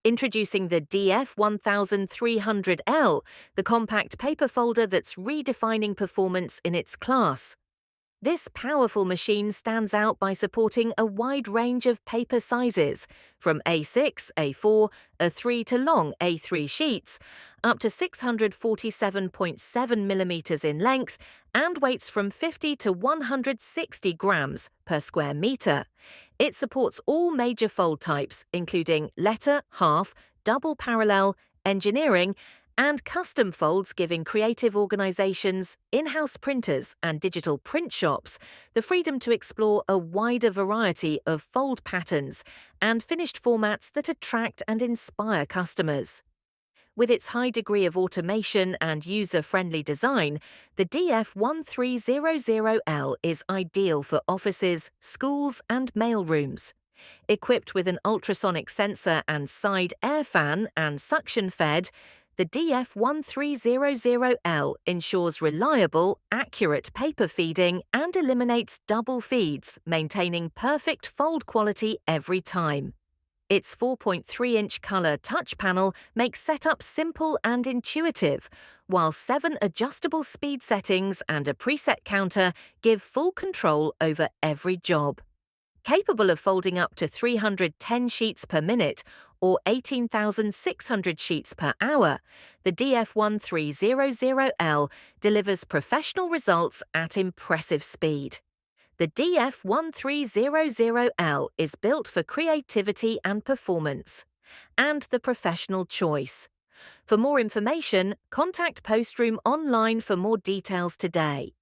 Introducing the DF-1300L, the compact paper folder that's redefining performance in its class. This powerful machine stands out by supporting a wide range of paper sizes, from A6, A4, A3 to long A3 sheets, up to 647.7 millimeters in length, and weights from 50 to 160 grams per square meter. It supports all major fold types, including letter, half, double parallel, engineering, and custom folds, giving creative organizations, in-house printers, and digital print shops the freedom to explore a wider variety of fold patterns and finished formats that attract and inspire customers. With its high degree of automation and user-friendly design, the DF-1300L is ideal for offices, schools, and mailrooms. Equipped with an ultrasonic sensor and side air fan and suction-fed, the DF-1300L ensures reliable, accurate paper feeding and eliminates double feeds, maintaining perfect fold quality every time. Its 4.3-inch color touch panel makes setup simple and intuitive, while 7 adjustable speed settings and a preset counter give full control over every job. Capable of folding up to 310 sheets per minute or 18,600 sheets per hour, the DF-1300L delivers professional results at impressive speed. The DF-1300L is built for creativity and performance, and the professional choice. For more information, contact Postroom online for more details today.